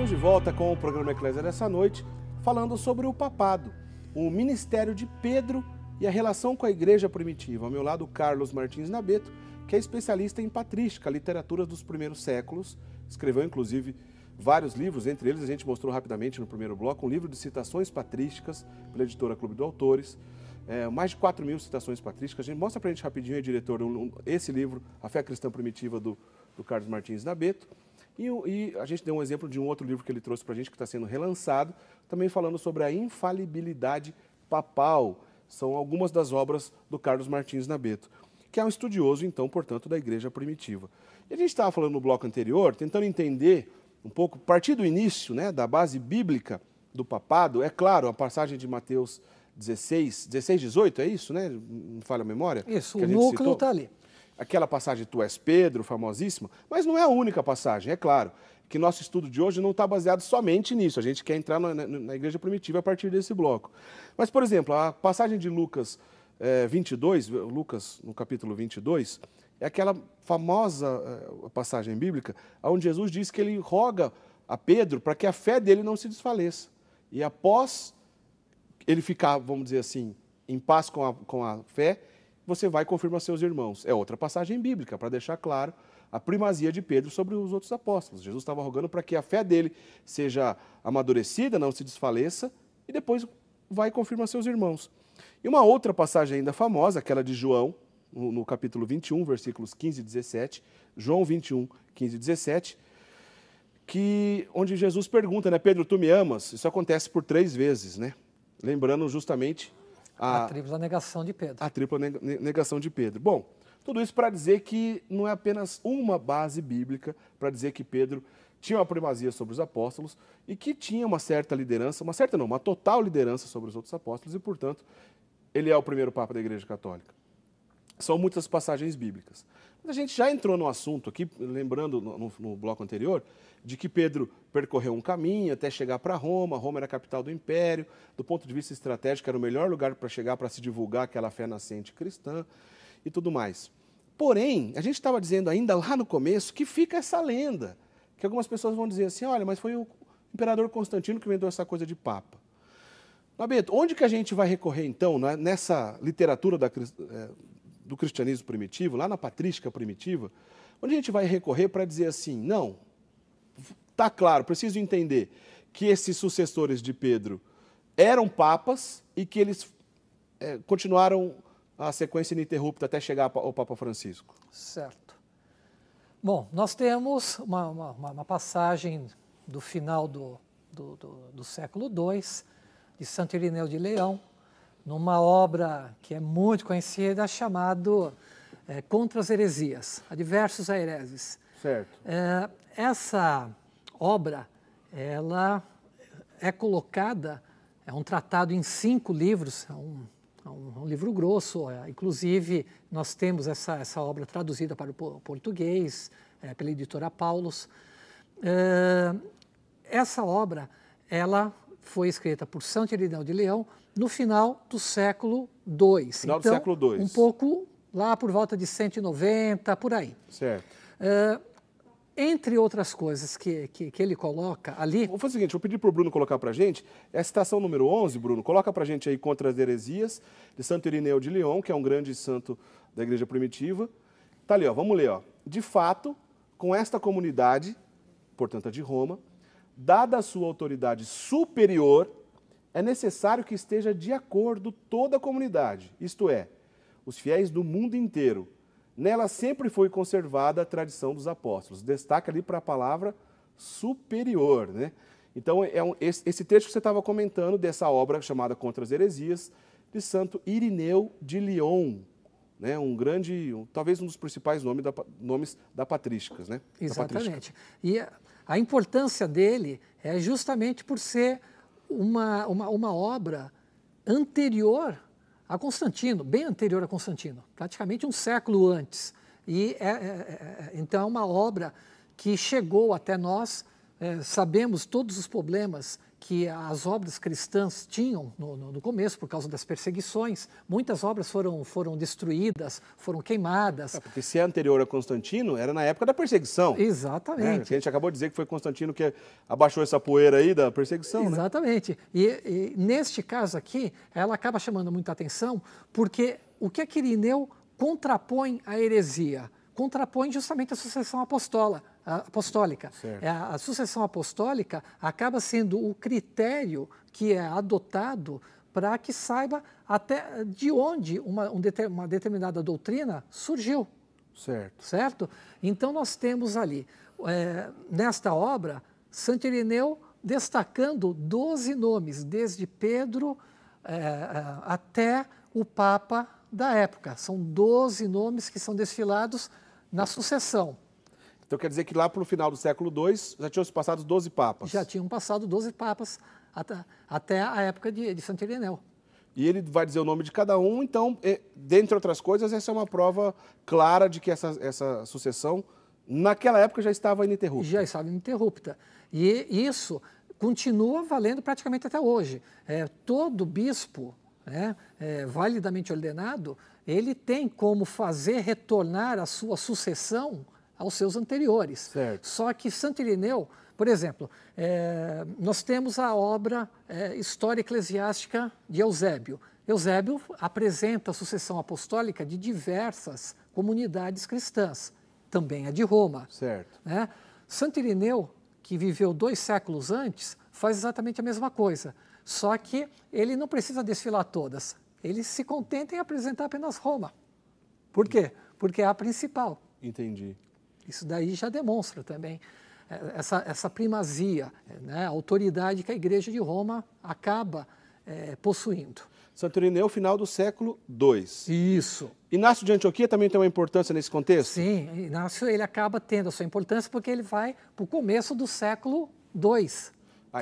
Estamos de volta com o programa Eclésia dessa noite, falando sobre o papado, o ministério de Pedro e a relação com a igreja primitiva. Ao meu lado, Carlos Martins Nabeto, que é especialista em patrística, literatura dos primeiros séculos, escreveu inclusive vários livros, entre eles a gente mostrou rapidamente no primeiro bloco, um livro de citações patrísticas pela editora Clube de Autores, mais de 4.000 citações patrísticas. A gente mostra pra gente rapidinho, diretor, esse livro, A Fé Cristã Primitiva, do Carlos Martins Nabeto. E a gente deu um exemplo de um outro livro que ele trouxe para a gente, que está sendo relançado, também falando sobre a infalibilidade papal. São algumas das obras do Carlos Martins Nabeto, que é um estudioso, então, portanto, da igreja primitiva. E a gente estava falando no bloco anterior, tentando entender um pouco, a partir do início, né, da base bíblica do papado. É claro, a passagem de Mateus 16, 18, é isso, né? Não falha a memória? Isso, o núcleo está ali. Aquela passagem Tu és Pedro, famosíssima, mas não é a única passagem, é claro, que nosso estudo de hoje não está baseado somente nisso, a gente quer entrar na igreja primitiva a partir desse bloco. Mas, por exemplo, a passagem de Lucas 22, Lucas no capítulo 22, é aquela famosa passagem bíblica onde Jesus diz que ele roga a Pedro para que a fé dele não se desfaleça. E após ele ficar, vamos dizer assim, em paz com a fé, você vai confirmar seus irmãos. É outra passagem bíblica, para deixar claro a primazia de Pedro sobre os outros apóstolos. Jesus estava rogando para que a fé dele seja amadurecida, não se desfaleça, e depois vai confirmar seus irmãos. E uma outra passagem ainda famosa, aquela de João, no capítulo 21, versículos 15 e 17, João 21, 15 e 17, onde Jesus pergunta, né, Pedro, tu me amas? Isso acontece por 3 vezes, né? Lembrando justamente a tripla negação de Pedro. A tripla negação de Pedro. Bom, tudo isso para dizer que não é apenas uma base bíblica para dizer que Pedro tinha uma primazia sobre os apóstolos e que tinha uma certa liderança, uma total liderança sobre os outros apóstolos e, portanto, ele é o primeiro Papa da Igreja Católica. São muitas passagens bíblicas. Mas a gente já entrou no assunto aqui, lembrando no bloco anterior, de que Pedro percorreu um caminho até chegar para Roma. Roma era a capital do império, do ponto de vista estratégico era o melhor lugar para chegar, para se divulgar aquela fé nascente cristã e tudo mais. Porém, a gente estava dizendo ainda lá no começo que fica essa lenda, que algumas pessoas vão dizer assim, olha, mas foi o imperador Constantino que inventou essa coisa de papa. Nabeto, onde que a gente vai recorrer então, nessa literatura do cristianismo primitivo, lá na patrística primitiva, onde a gente vai recorrer para dizer assim, não, está claro, preciso entender que esses sucessores de Pedro eram papas e que eles continuaram a sequência ininterrupta até chegar ao Papa Francisco. Certo. Bom, nós temos uma passagem do final do século II, de Santo Irineu de Leão, numa obra que é muito conhecida, chamada Contra as Heresias, Adversus a Hereses. Certo. Essa obra, ela é colocada, é um tratado em 5 livros, é um livro grosso, inclusive nós temos essa obra traduzida para o português, pela editora Paulus. Essa obra, ela foi escrita por Santo Irineu de Leão no final do século II. Final do século II. Um pouco lá por volta de 190, por aí. Certo. Entre outras coisas que ele coloca ali... Vou fazer o seguinte, vou pedir para o Bruno colocar para a gente, é a citação número 11, Bruno, coloca para a gente aí Contra as Heresias, de Santo Irineu de Leão, que é um grande santo da igreja primitiva. Tá ali, ó, vamos ler, ó. De fato, com esta comunidade, portanto a de Roma, dada a sua autoridade superior, é necessário que esteja de acordo toda a comunidade, isto é, os fiéis do mundo inteiro. Nela sempre foi conservada a tradição dos apóstolos. Destaca ali para a palavra superior, né? Então, esse trecho que você estava comentando dessa obra chamada Contra as Heresias, de Santo Irineu de Lyon, né? Talvez um dos principais nomes da patrísticas, né? Exatamente. E a importância dele é justamente por ser uma obra anterior a Constantino, bem anterior a Constantino, praticamente um século antes. E então é uma obra que chegou até nós, sabemos todos os problemas que as obras cristãs tinham no começo, por causa das perseguições. Muitas obras foram destruídas, foram queimadas. Porque se é anterior a Constantino, era na época da perseguição. Exatamente. A gente acabou de dizer que foi Constantino que abaixou essa poeira aí da perseguição. Exatamente. Né? E neste caso aqui, ela acaba chamando muita atenção, porque o que Irineu contrapõe à heresia? Contrapõe justamente a sucessão apostólica. A sucessão apostólica acaba sendo o critério que é adotado para que saiba até de onde uma determinada doutrina surgiu. Certo? Então nós temos ali, nesta obra, Santo Irineu destacando 12 nomes, desde Pedro até o Papa da época. São 12 nomes que são desfilados na sucessão. Então quer dizer que lá para o final do século II já tinham se passado 12 papas. Já tinham passado 12 papas até a época de Santo Irineu. E ele vai dizer o nome de cada um, então, dentre outras coisas, essa é uma prova clara de que essa sucessão, naquela época, já estava ininterrupta. Já estava ininterrupta. E isso continua valendo praticamente até hoje. Todo bispo, validamente ordenado, ele tem como fazer retornar a sua sucessão aos seus anteriores. Certo. Só que Santo Irineu, por exemplo, nós temos a obra História Eclesiástica de Eusébio. Eusébio apresenta a sucessão apostólica de diversas comunidades cristãs, também a de Roma. Certo. Né? Santo Irineu, que viveu 2 séculos antes, faz exatamente a mesma coisa, só que ele não precisa desfilar todas. Ele se contenta em apresentar apenas Roma. Por quê? Porque é a principal. Entendi. Isso daí já demonstra também essa primazia, né, a autoridade que a Igreja de Roma acaba possuindo. Santo Irineu, final do século II. Isso. Inácio de Antioquia também tem uma importância nesse contexto? Sim, Inácio ele acaba tendo a sua importância porque ele vai para o começo do século II.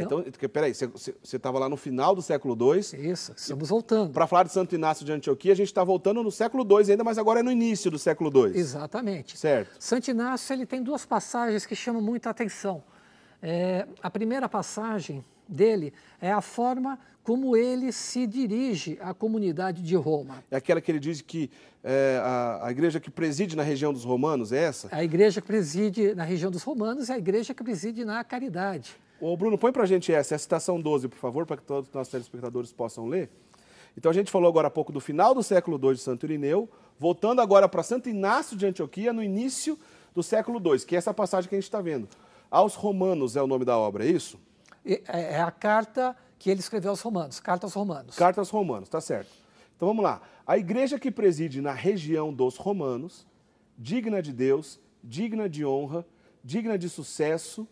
Então, peraí, você estava lá no final do século II. Isso, estamos voltando. Para falar de Santo Inácio de Antioquia, a gente está voltando no século II ainda, mas agora é no início do século II. Exatamente. Certo. Santo Inácio ele tem 2 passagens que chamam muita atenção. A primeira passagem dele é a forma como ele se dirige à comunidade de Roma. É aquela que ele diz que a igreja que preside na região dos romanos, é essa? A igreja que preside na região dos romanos é a igreja que preside na caridade. Ô Bruno, põe para a gente essa, é a citação 12, por favor, para que todos os nossos telespectadores possam ler. Então a gente falou agora há pouco do final do século II de Santo Irineu, voltando agora para Santo Inácio de Antioquia, no início do século II, que é essa passagem que a gente está vendo. Aos Romanos é o nome da obra, é isso? É a carta que ele escreveu aos Romanos, Carta aos Romanos. Carta aos Romanos, tá certo. Então vamos lá. A igreja que preside na região dos romanos, digna de Deus, digna de honra, digna de sucesso,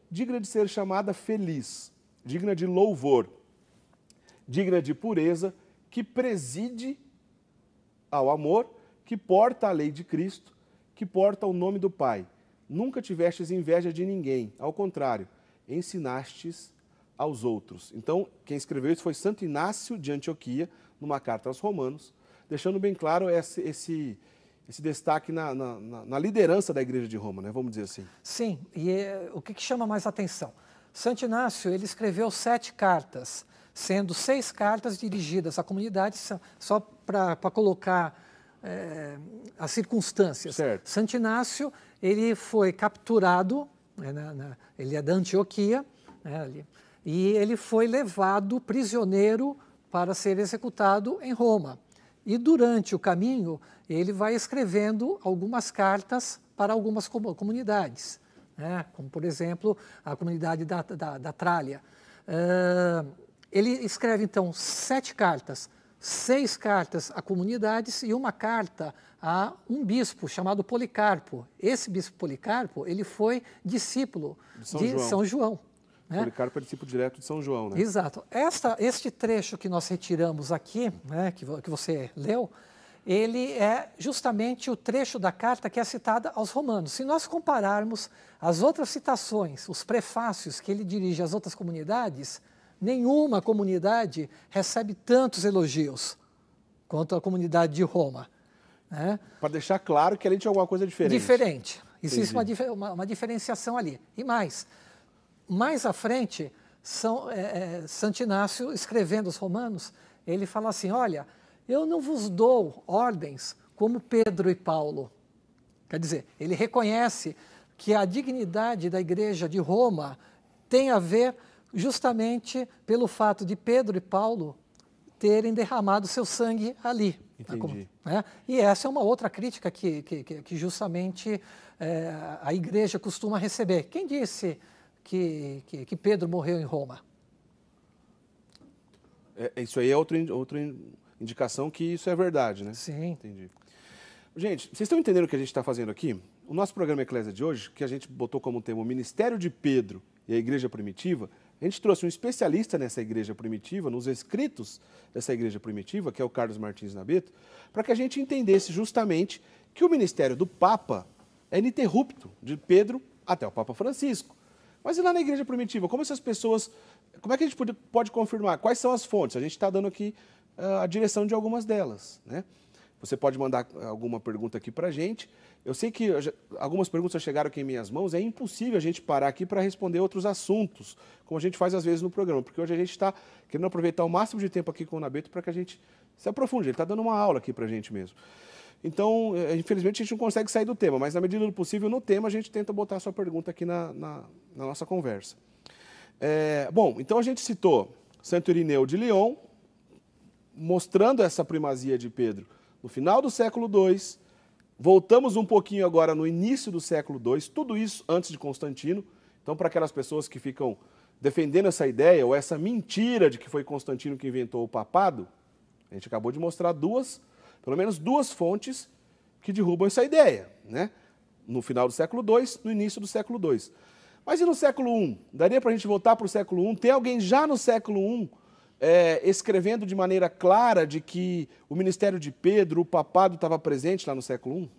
digna de ser chamada feliz, digna de louvor, digna de pureza, que preside ao amor, que porta a lei de Cristo, que porta o nome do Pai. Nunca tivestes inveja de ninguém, ao contrário, ensinastes aos outros. Então, quem escreveu isso foi Santo Inácio de Antioquia, numa carta aos Romanos, deixando bem claro esse destaque na liderança da Igreja de Roma, né? Vamos dizer assim. Sim, e o que chama mais atenção? Santo Inácio ele escreveu 7 cartas, sendo 6 cartas dirigidas à comunidade, só para colocar as circunstâncias. Certo. Santo Inácio ele foi capturado, ele é da Antioquia, e ele foi levado prisioneiro para ser executado em Roma. E durante o caminho, ele vai escrevendo algumas cartas para algumas comunidades, né? Como, por exemplo, a comunidade da Trália. Ele escreve, então, 7 cartas, 6 cartas a comunidades e uma carta a um bispo chamado Policarpo. Esse bispo Policarpo, ele foi discípulo de São João. Né? Policarpo é discípulo direto de São João, né? Exato. Este trecho que nós retiramos aqui, né, que você leu, ele é justamente o trecho da carta que é citada aos Romanos. Se nós compararmos as outras citações, os prefácios que ele dirige às outras comunidades, nenhuma comunidade recebe tantos elogios quanto a comunidade de Roma. Né? Para deixar claro que ali tinha alguma coisa diferente. Diferente. Existe uma diferenciação ali. E mais à frente, Santo Inácio, escrevendo aos Romanos, ele fala assim, olha, eu não vos dou ordens como Pedro e Paulo. Quer dizer, ele reconhece que a dignidade da igreja de Roma tem a ver justamente pelo fato de Pedro e Paulo terem derramado seu sangue ali. Entendi. Né? E essa é uma outra crítica que justamente a igreja costuma receber. Quem disse que Pedro morreu em Roma? Isso aí é outra indicação que isso é verdade, né? Sim. Entendi. Gente, vocês estão entendendo o que a gente está fazendo aqui? O nosso programa Eclésia de hoje, que a gente botou como tema o Ministério de Pedro e a Igreja Primitiva, a gente trouxe um especialista nessa igreja primitiva, nos escritos dessa igreja primitiva, que é o Carlos Martins Nabeto, para que a gente entendesse justamente que o ministério do Papa é ininterrupto, de Pedro até o Papa Francisco. Mas e lá na igreja primitiva, como é que a gente pode confirmar? Quais são as fontes? A gente está dando aqui a direção de algumas delas, né? Você pode mandar alguma pergunta aqui para a gente. Eu sei que algumas perguntas chegaram aqui em minhas mãos. É impossível a gente parar aqui para responder outros assuntos, como a gente faz às vezes no programa, porque hoje a gente está querendo aproveitar o máximo de tempo aqui com o Nabeto para que a gente se aprofunde. Ele está dando uma aula aqui para a gente mesmo. Então, infelizmente, a gente não consegue sair do tema, mas na medida do possível, no tema, a gente tenta botar a sua pergunta aqui na nossa conversa. Bom, então a gente citou Santo Irineu de Lyon, mostrando essa primazia de Pedro no final do século II, voltamos um pouquinho agora no início do século II, tudo isso antes de Constantino. Então, para aquelas pessoas que ficam defendendo essa ideia ou essa mentira de que foi Constantino que inventou o papado, a gente acabou de mostrar pelo menos duas fontes que derrubam essa ideia, né? No final do século II, no início do século II. Mas e no século I? Daria para a gente voltar para o século I? Tem alguém já no século I escrevendo de maneira clara de que o ministério de Pedro, o papado, estava presente lá no século I?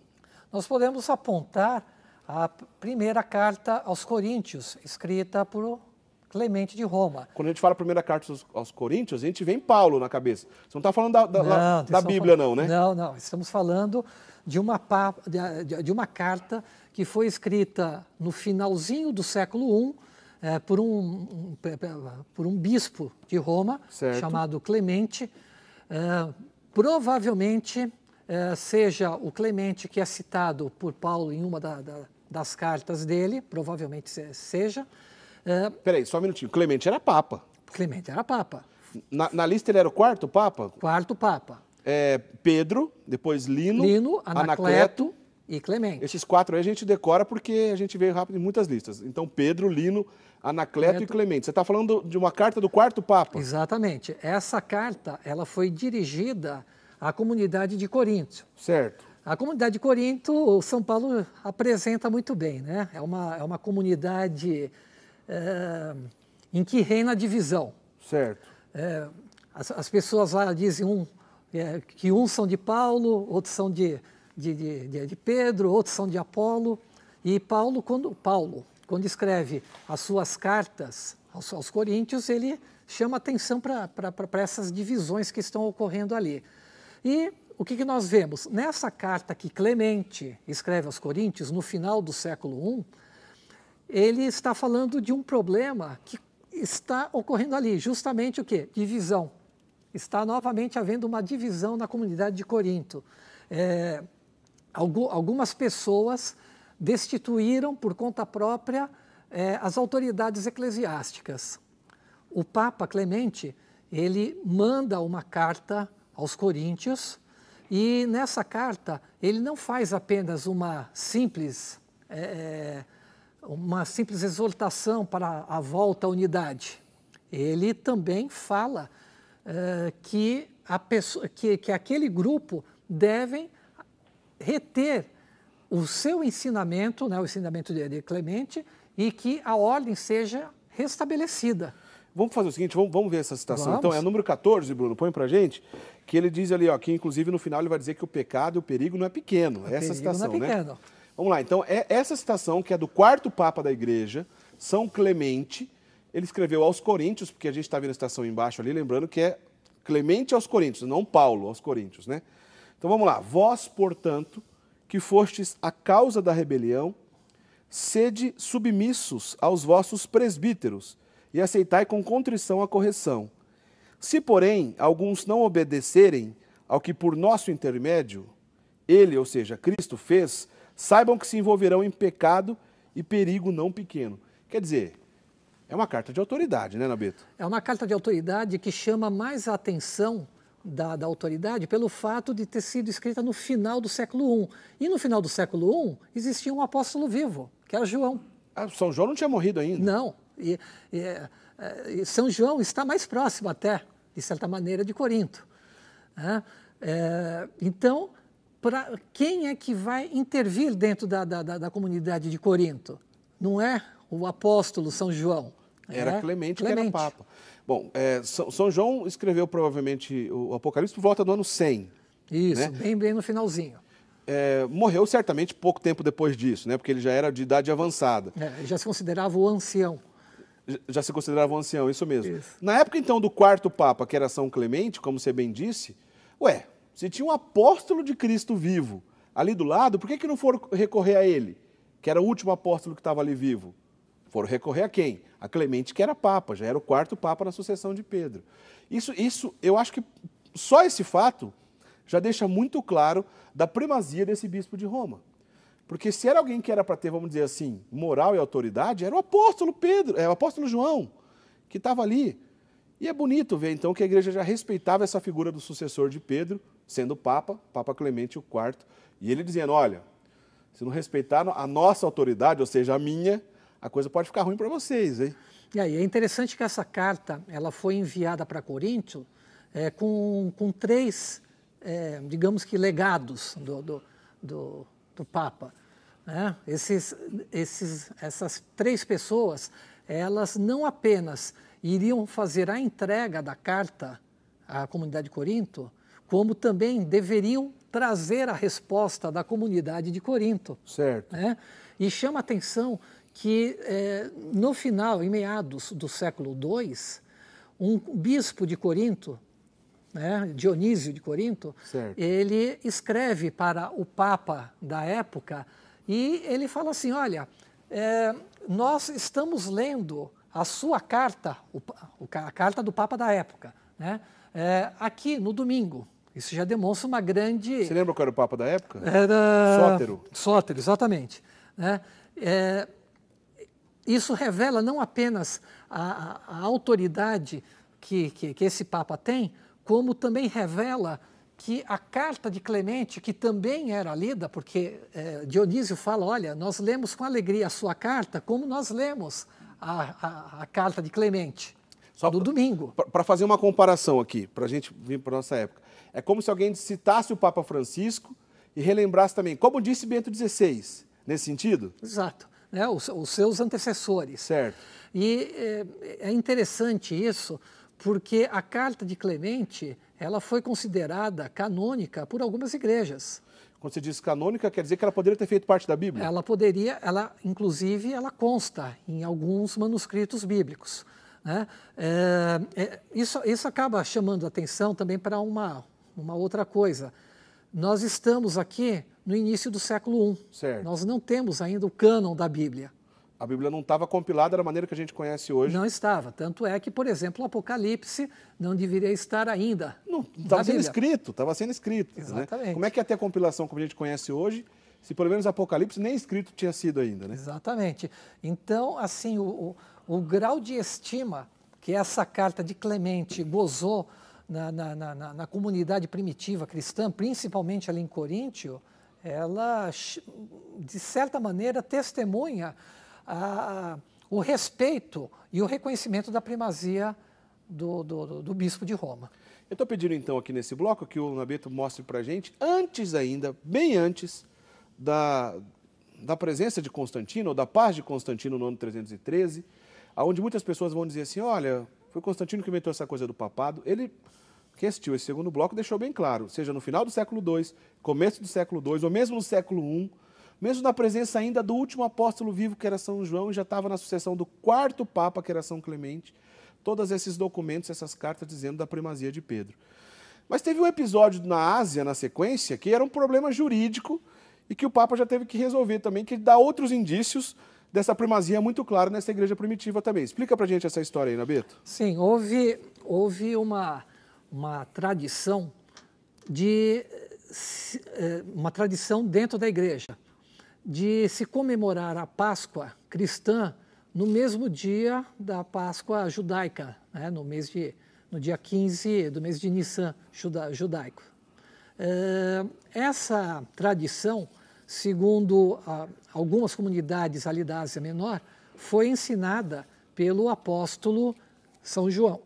Nós podemos apontar a primeira carta aos Coríntios, escrita por Clemente de Roma. Quando a gente fala a primeira carta aos Coríntios, a gente vem Paulo na cabeça. Você não está falando da Bíblia, não, né? Não. Estamos falando de uma carta que foi escrita no finalzinho do século I, por um bispo de Roma, certo, chamado Clemente. Provavelmente seja o Clemente que é citado por Paulo em uma das cartas dele, provavelmente seja. Peraí, só um minutinho. Clemente era papa. Clemente era papa. Na lista ele era o quarto papa? Quarto papa. Pedro, depois Lino, Anacleto e Clemente. Esses quatro aí a gente decora porque a gente veio rápido em muitas listas. Então, Pedro, Lino, Anacleto e Clemente. Você está falando de uma carta do quarto papa? Exatamente. Essa carta ela foi dirigida à comunidade de Corinto. Certo. A comunidade de Corinto, o São Paulo apresenta muito bem, né? É uma comunidade em que reina a divisão. Certo. As pessoas lá dizem que uns são de Paulo, outros são de Pedro, outros são de Apolo. E Paulo, quando escreve as suas cartas aos Coríntios, ele chama atenção para essas divisões que estão ocorrendo ali. E o que nós vemos? Nessa carta que Clemente escreve aos Coríntios, no final do século I, ele está falando de um problema que está ocorrendo ali, justamente o quê? Divisão. Está novamente havendo uma divisão na comunidade de Corinto. Algumas pessoas destituíram por conta própria as autoridades eclesiásticas. O Papa Clemente, ele manda uma carta aos coríntios e nessa carta ele não faz apenas uma simples exortação para a volta à unidade. Ele também fala que aquele grupo devem reter o seu ensinamento, né, o ensinamento de Clemente, e que a ordem seja restabelecida. Vamos fazer o seguinte, vamos ver essa citação. Vamos. Então, é número 14, Bruno, põe pra gente, que ele diz ali, ó, que inclusive no final ele vai dizer que o pecado e o perigo não é pequeno. Essa citação, não é pequeno, né? Vamos lá, então, essa citação, que é do quarto Papa da Igreja, São Clemente, ele escreveu aos Coríntios, porque a gente está vendo a citação embaixo ali, lembrando que é Clemente aos Coríntios, não Paulo aos Coríntios, né? Então, vamos lá. Vós, portanto, que fostes a causa da rebelião, sede submissos aos vossos presbíteros, e aceitai com contrição a correção. Se, porém, alguns não obedecerem ao que por nosso intermédio ele, ou seja, Cristo, fez, saibam que se envolverão em pecado e perigo não pequeno. Quer dizer, é uma carta de autoridade, né, Nabeto? É uma carta de autoridade que chama mais a atenção da autoridade pelo fato de ter sido escrita no final do século I. E no final do século I existia um apóstolo vivo, que era João. Ah, São João não tinha morrido ainda? Não. E São João está mais próximo até, de certa maneira, de Corinto. Né? Então, quem é que vai intervir dentro da comunidade de Corinto? Não é o apóstolo São João. Era Clemente que era papa. Bom, São João escreveu provavelmente o Apocalipse por volta do ano 100. Isso, né? bem no finalzinho. Morreu certamente pouco tempo depois disso, né? Porque ele já era de idade avançada. Já se considerava o ancião. Já se considerava um ancião, isso mesmo. Isso. Na época, então, do quarto Papa, que era São Clemente, como você bem disse, se tinha um apóstolo de Cristo vivo ali do lado, por que não foram recorrer a ele, que era o último apóstolo que estava ali vivo? Foram recorrer a quem? A Clemente, que era Papa, já era o quarto Papa na sucessão de Pedro. Isso, eu acho que só esse fato já deixa muito claro da primazia desse bispo de Roma. Porque se era alguém que era para ter, vamos dizer assim, moral e autoridade, era o apóstolo Pedro, o apóstolo João, que estava ali. E é bonito ver, então, que a igreja já respeitava essa figura do sucessor de Pedro, sendo Papa Clemente IV, e ele dizendo, olha, se não respeitar a nossa autoridade, ou seja, a minha, a coisa pode ficar ruim para vocês, hein? E aí, é interessante que essa carta ela foi enviada para Corinto com três, digamos que, legados do Papa. Né? Essas três pessoas, elas não apenas iriam fazer a entrega da carta à comunidade de Corinto, como também deveriam trazer a resposta da comunidade de Corinto. Certo. Né? E chama a atenção que, no final, em meados do século II, um bispo de Corinto, né, Dionísio de Corinto, certo. ele escreve para o Papa da época e ele fala assim, olha, nós estamos lendo a sua carta, a carta do Papa da época, né, aqui no domingo. Isso já demonstra uma grande... Você lembra qual era o Papa da época? Era... Sótero. Sótero, exatamente. Né? Isso revela não apenas a autoridade que esse Papa tem, como também revela que a carta de Clemente, que também era lida, porque Dionísio fala, olha, nós lemos com alegria a sua carta, como nós lemos a carta de Clemente, só do domingo. Para fazer uma comparação aqui, para a gente vir para a nossa época, é como se alguém citasse o Papa Francisco e relembrasse também, como disse Bento XVI, nesse sentido? Exato, né? Os seus antecessores. Certo. E é interessante isso, porque a carta de Clemente, ela foi considerada canônica por algumas igrejas. Quando você diz canônica, quer dizer que ela poderia ter feito parte da Bíblia? Ela poderia, inclusive, ela consta em alguns manuscritos bíblicos. Né? Isso acaba chamando a atenção também para uma outra coisa. Nós estamos aqui no início do século I. Certo. Nós não temos ainda o cânon da Bíblia. A Bíblia não estava compilada da maneira que a gente conhece hoje. Não estava. Tanto é que, por exemplo, o Apocalipse não deveria estar ainda. Não, estava sendo escrito, estava sendo escrito. Exatamente. Né? Como é que ia ter a compilação como a gente conhece hoje, se pelo menos Apocalipse nem escrito tinha sido ainda, né? Exatamente. Então, assim, o grau de estima que essa carta de Clemente gozou na comunidade primitiva cristã, principalmente ali em Coríntio, ela, de certa maneira, testemunha o respeito e o reconhecimento da primazia do bispo de Roma. Eu estou pedindo então aqui nesse bloco que o Nabeto mostre para a gente, antes ainda, bem antes da presença de Constantino, ou da paz de Constantino no ano 313, onde muitas pessoas vão dizer assim, olha, foi Constantino que inventou essa coisa do papado. Ele, quem assistiu esse segundo bloco, deixou bem claro, seja no final do século II, começo do século II, ou mesmo no século I, mesmo na presença ainda do último apóstolo vivo, que era São João, e já estava na sucessão do quarto Papa, que era São Clemente, todos esses documentos, essas cartas dizendo da primazia de Pedro. Mas teve um episódio na Ásia, na sequência, que era um problema jurídico e que o Papa já teve que resolver também, que dá outros indícios dessa primazia muito clara nessa igreja primitiva também. Explica pra gente essa história aí, Nabeto. Sim, houve uma tradição uma tradição dentro da igreja de se comemorar a Páscoa cristã no mesmo dia da Páscoa judaica, né, no dia 15 do mês de Nissan judaico. Essa tradição, segundo algumas comunidades ali da Ásia Menor, foi ensinada pelo apóstolo São João.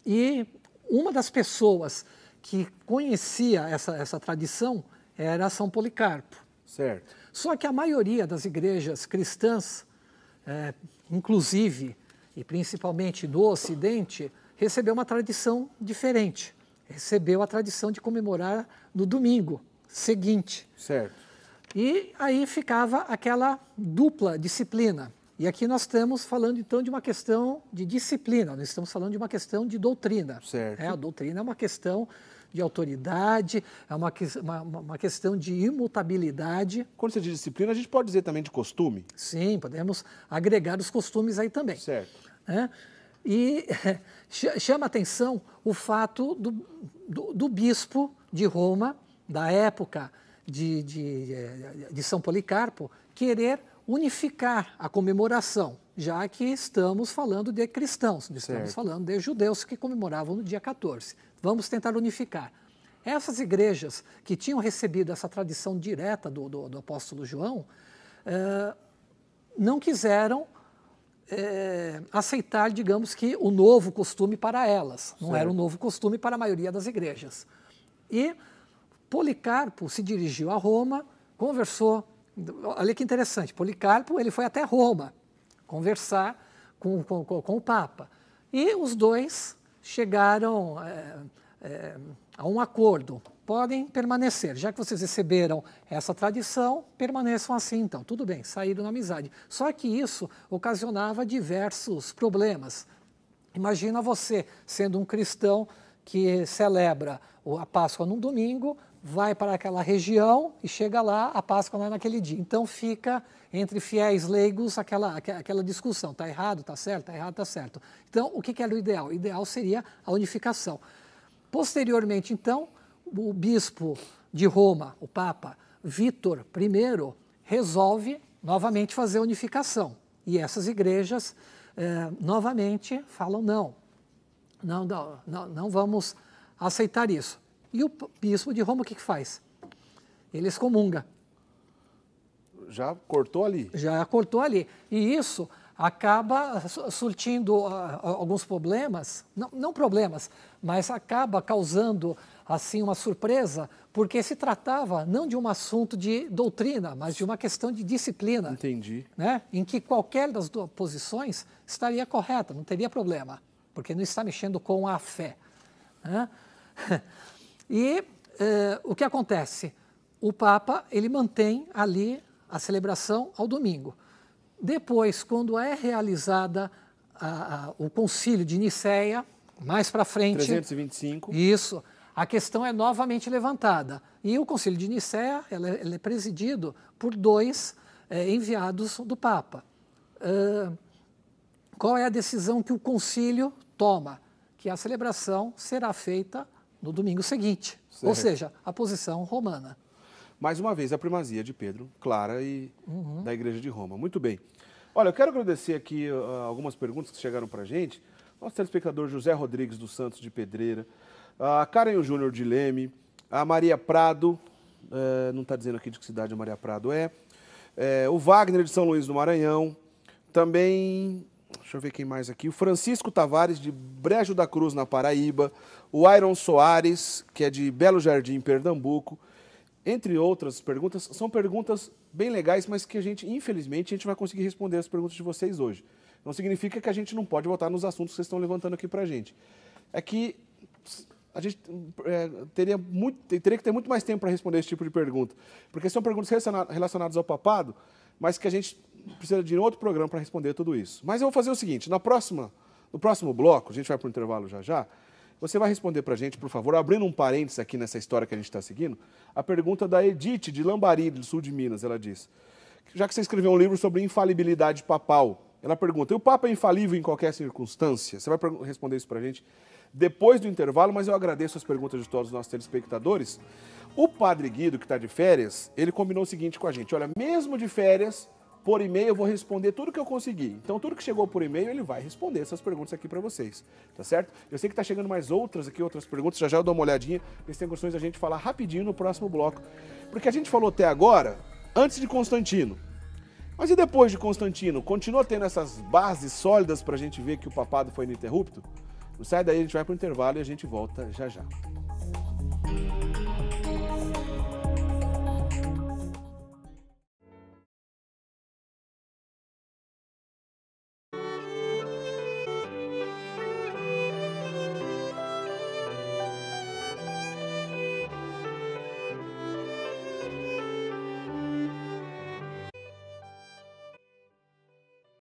E uma das pessoas que conhecia essa tradição era São Policarpo. Certo. Só que a maioria das igrejas cristãs, inclusive e principalmente no Ocidente, recebeu uma tradição diferente. Recebeu a tradição de comemorar no domingo seguinte. Certo. E aí ficava aquela dupla disciplina. E aqui nós estamos falando, então, de uma questão de disciplina, nós estamos falando de uma questão de doutrina. Certo. A doutrina é uma questão de autoridade, é uma questão de imutabilidade. Quando você diz disciplina, a gente pode dizer também de costume? Sim, podemos agregar os costumes aí também. Certo. E chama atenção o fato do bispo de Roma, da época de São Policarpo, querer unificar a comemoração, já que estamos falando de cristãos, estamos falando de judeus que comemoravam no dia 14. Vamos tentar unificar. Essas igrejas que tinham recebido essa tradição direta do apóstolo João, não quiseram aceitar, digamos que, o novo costume para elas. Não era um novo costume para a maioria das igrejas. E Policarpo se dirigiu a Roma, conversou. Olha que interessante, Policarpo ele foi até Roma conversar com o Papa. E os dois chegaram a um acordo. Podem permanecer, já que vocês receberam essa tradição, permaneçam assim então. Tudo bem, saíram na amizade. Só que isso ocasionava diversos problemas. Imagina você, sendo um cristão que celebra a Páscoa num domingo, vai para aquela região e chega lá, a Páscoa não é naquele dia. Então fica entre fiéis leigos aquela discussão. Está errado, está certo, está errado, está certo. Então o que era o ideal? O ideal seria a unificação. Posteriormente, então, o bispo de Roma, o Papa Vítor I, resolve novamente fazer a unificação. E essas igrejas novamente falam não vamos aceitar isso. E o bispo de Roma o que faz? Ele excomunga. Já cortou ali. Já cortou ali. E isso acaba surtindo alguns problemas, não problemas, mas acaba causando assim uma surpresa, porque se tratava não de um assunto de doutrina, mas de uma questão de disciplina. Entendi. Né? Em que qualquer das duas posições estaria correta, não teria problema, porque não está mexendo com a fé. Né? E o que acontece? O Papa ele mantém ali a celebração ao domingo. Depois, quando é realizada o concílio de Nicéia, mais para frente... 325. Isso, a questão é novamente levantada. E o concílio de Nicéia ele é presidido por dois enviados do Papa. Qual é a decisão que o concílio toma? Que a celebração será feita no domingo seguinte. Certo. Ou seja, a posição romana. Mais uma vez, a primazia de Pedro, clara, e da Igreja de Roma. Muito bem. Olha, eu quero agradecer aqui algumas perguntas que chegaram para a gente. Nosso telespectador José Rodrigues dos Santos de Pedreira, a Karen Júnior de Leme, a Maria Prado, não está dizendo aqui de que cidade a Maria Prado o Wagner de São Luís do Maranhão, também, deixa eu ver quem mais aqui, o Francisco Tavares de Brejo da Cruz, na Paraíba, o Iron Soares, que é de Belo Jardim, Pernambuco, entre outras perguntas. São perguntas bem legais, mas que infelizmente, a gente vai conseguir responder as perguntas de vocês hoje. Não significa que a gente não pode voltar nos assuntos que vocês estão levantando aqui para a gente. É que a gente teria que ter muito mais tempo para responder esse tipo de pergunta, porque são perguntas relacionadas ao papado, mas que a gente precisa de outro programa para responder tudo isso. Mas eu vou fazer o seguinte, no próximo bloco, a gente vai para o intervalo já, você vai responder para a gente, por favor, abrindo um parênteses aqui nessa história que a gente está seguindo, a pergunta da Edith, de Lambari, do sul de Minas. Ela diz: já que você escreveu um livro sobre infalibilidade papal, ela pergunta, e o Papa é infalível em qualquer circunstância? Você vai responder isso para a gente depois do intervalo, mas eu agradeço as perguntas de todos os nossos telespectadores. O Padre Guido, que está de férias, ele combinou o seguinte com a gente, olha, mesmo de férias, por e-mail eu vou responder tudo que eu conseguir. Então, tudo que chegou por e-mail, ele vai responder essas perguntas aqui para vocês, tá certo? Eu sei que está chegando mais outras perguntas, já eu dou uma olhadinha, e tem condições da gente falar rapidinho no próximo bloco. Porque a gente falou até agora, antes de Constantino. Mas e depois de Constantino? Continua tendo essas bases sólidas para a gente ver que o papado foi ininterrupto? Não sai daí, a gente vai para o intervalo e a gente volta já já.